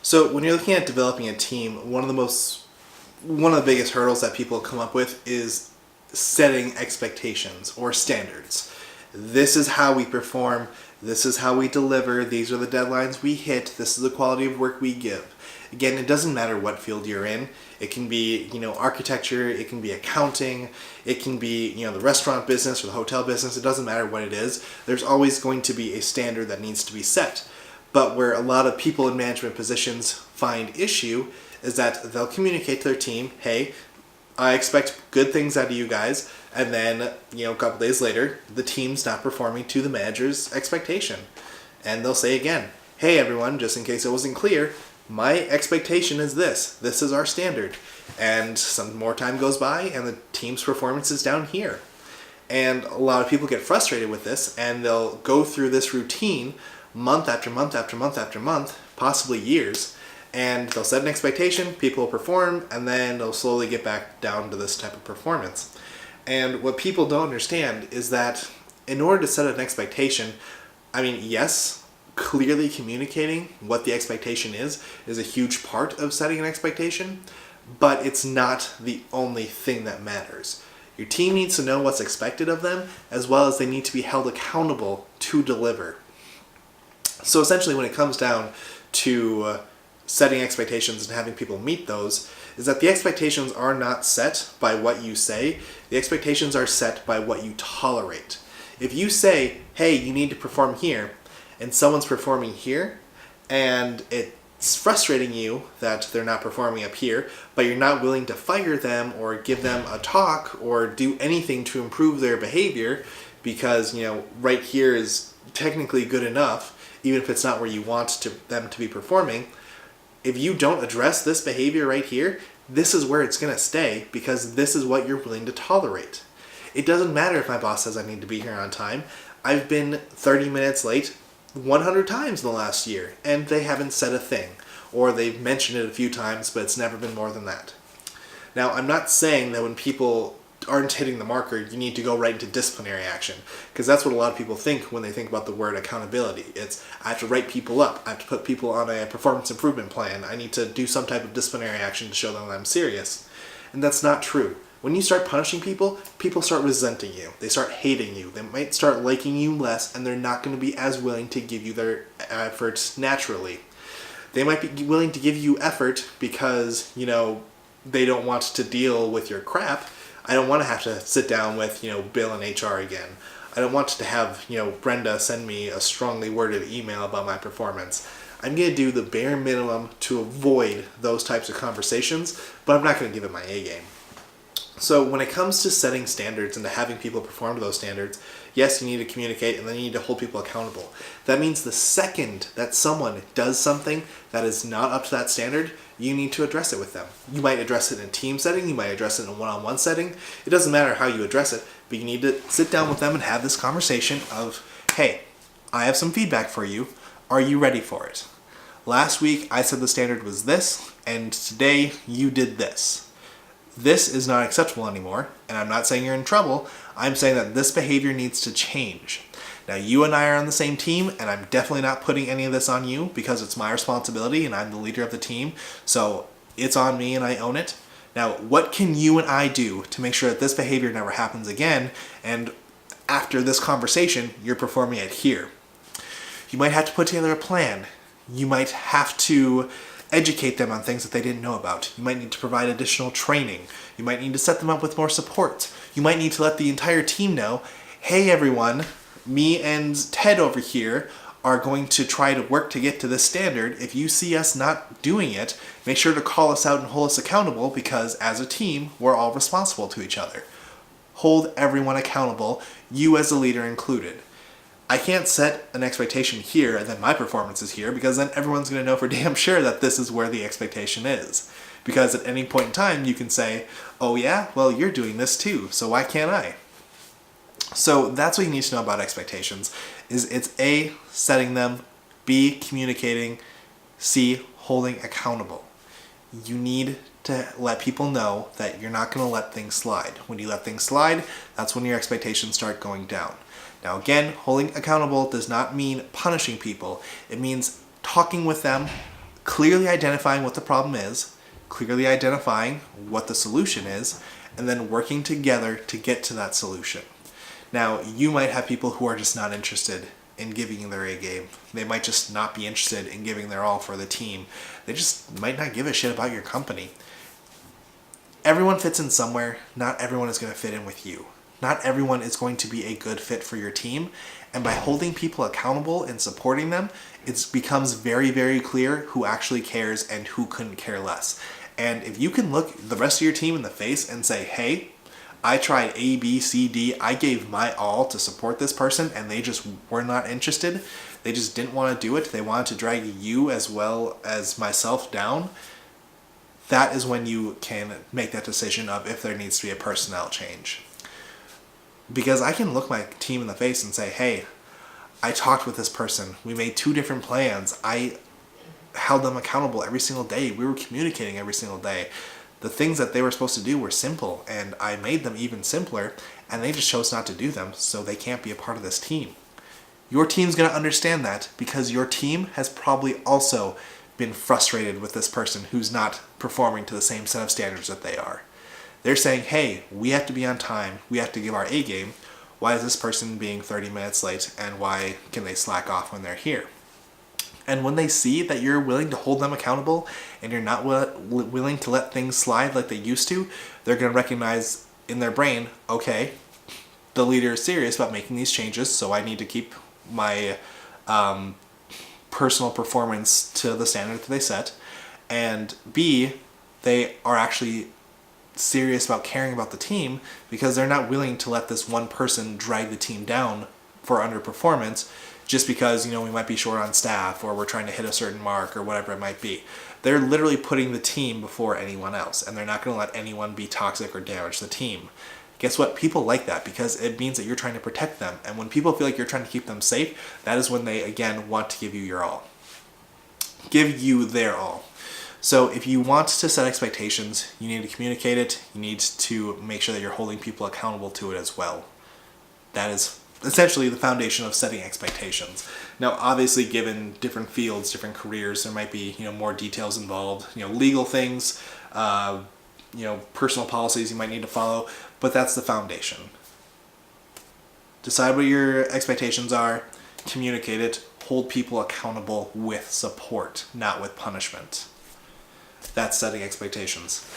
So when you're looking at developing a team, one of the biggest hurdles that people come up with is setting expectations or standards. This is how we perform, this is how we deliver, these are the deadlines we hit, this is the quality of work we give. Again, it doesn't matter what field you're in. It can be, architecture, it can be accounting, it can be, the restaurant business or the hotel business. It doesn't matter what it is. There's always going to be a standard that needs to be set. But where a lot of people in management positions find issue is that they'll communicate to their team, hey, I expect good things out of you guys, and then, a couple days later, the team's not performing to the manager's expectation. And they'll say again, hey everyone, just in case it wasn't clear, my expectation is this. This is our standard. And some more time goes by and the team's performance is down here. And a lot of people get frustrated with this and they'll go through this routine month after month after month after month, possibly years, and they'll set an expectation, people will perform, and then they'll slowly get back down to this type of performance. And what people don't understand is that in order to set an expectation, yes, clearly communicating what the expectation is a huge part of setting an expectation, but it's not the only thing that matters. Your team needs to know what's expected of them, as well as they need to be held accountable to deliver. So essentially when it comes down to setting expectations and having people meet those, is that the expectations are not set by what you say, the expectations are set by what you tolerate. If you say, hey, you need to perform here, and someone's performing here, and it's frustrating you that they're not performing up here, but you're not willing to fire them or give them a talk or do anything to improve their behavior because, right here is technically good enough, even if it's not where you want them to be performing. If you don't address this behavior right here, this is where it's going to stay because this is what you're willing to tolerate. It doesn't matter if my boss says I need to be here on time. I've been 30 minutes late 100 times in the last year, and they haven't said a thing. Or they've mentioned it a few times, but it's never been more than that. Now, I'm not saying that when people aren't hitting the marker, you need to go right into disciplinary action, because that's what a lot of people think when they think about the word accountability. It's, I have to write people up, I have to put people on a performance improvement plan, I need to do some type of disciplinary action to show them I'm serious. And that's not true. When you start punishing people, people start resenting you. They start hating you. They might start liking you less, and they're not going to be as willing to give you their efforts naturally. They might be willing to give you effort because, they don't want to deal with your crap. I don't want to have to sit down with, Bill and HR again. I don't want to have, Brenda send me a strongly worded email about my performance. I'm going to do the bare minimum to avoid those types of conversations, but I'm not going to give it my A game. So when it comes to setting standards and to having people perform to those standards, yes, you need to communicate and then you need to hold people accountable. That means the second that someone does something that is not up to that standard, you need to address it with them. You might address it in a team setting, you might address it in a one-on-one setting. It doesn't matter how you address it, but you need to sit down with them and have this conversation of, hey, I have some feedback for you. Are you ready for it? Last week I said the standard was this, and today you did this. This is not acceptable anymore, and I'm not saying you're in trouble. I'm saying that this behavior needs to change. Now, you and I are on the same team, and I'm definitely not putting any of this on you because it's my responsibility and I'm the leader of the team, so it's on me and I own it. Now, what can you and I do to make sure that this behavior never happens again, and after this conversation, you're performing it here? You might have to put together a plan. You might have to educate them on things that they didn't know about. You might need to provide additional training. You might need to set them up with more support. You might need to let the entire team know, hey everyone, me and Ted over here are going to try to work to get to this standard. If you see us not doing it, make sure to call us out and hold us accountable because as a team, we're all responsible to each other. Hold everyone accountable, you as a leader included. I can't set an expectation here and then my performance is here because then everyone's going to know for damn sure that this is where the expectation is. Because at any point in time you can say, oh yeah, well you're doing this too, so why can't I? So that's what you need to know about expectations, is it's A, setting them, B, communicating, C, holding accountable. You need to let people know that you're not going to let things slide. When you let things slide, that's when your expectations start going down. Now again, holding accountable does not mean punishing people. It means talking with them, clearly identifying what the problem is, clearly identifying what the solution is, and then working together to get to that solution. Now, you might have people who are just not interested in giving their A game. They might just not be interested in giving their all for the team. They just might not give a shit about your company. Everyone fits in somewhere. Not everyone is going to fit in with you. Not everyone is going to be a good fit for your team. And by holding people accountable and supporting them, it becomes very, very clear who actually cares and who couldn't care less. And if you can look the rest of your team in the face and say, hey, I tried A, B, C, D, I gave my all to support this person and they just were not interested, they just didn't want to do it, they wanted to drag you as well as myself down, that is when you can make that decision of if there needs to be a personnel change. Because I can look my team in the face and say, hey, I talked with this person, we made 2 different plans, I held them accountable every single day, we were communicating every single day. The things that they were supposed to do were simple, and I made them even simpler, and they just chose not to do them, so they can't be a part of this team. Your team's going to understand that because your team has probably also been frustrated with this person who's not performing to the same set of standards that they are. They're saying, hey, we have to be on time, we have to give our A game. Why is this person being 30 minutes late, and why can they slack off when they're here? And when they see that you're willing to hold them accountable and you're not willing to let things slide like they used to, they're going to recognize in their brain, okay, the leader is serious about making these changes, so I need to keep my personal performance to the standard that they set. And B, they are actually serious about caring about the team because they're not willing to let this one person drag the team down for underperformance just because, we might be short on staff or we're trying to hit a certain mark or whatever it might be. They're literally putting the team before anyone else, and they're not going to let anyone be toxic or damage the team. Guess what? People like that because it means that you're trying to protect them. And when people feel like you're trying to keep them safe, that is when they, again, want to give you your all. Give you their all. So if you want to set expectations, you need to communicate it. You need to make sure that you're holding people accountable to it as well. That is essentially the foundation of setting expectations. Now, obviously, given different fields, different careers, there might be, more details involved, legal things, personal policies you might need to follow, but that's the foundation. Decide what your expectations are, communicate it, hold people accountable with support, not with punishment. That's setting expectations.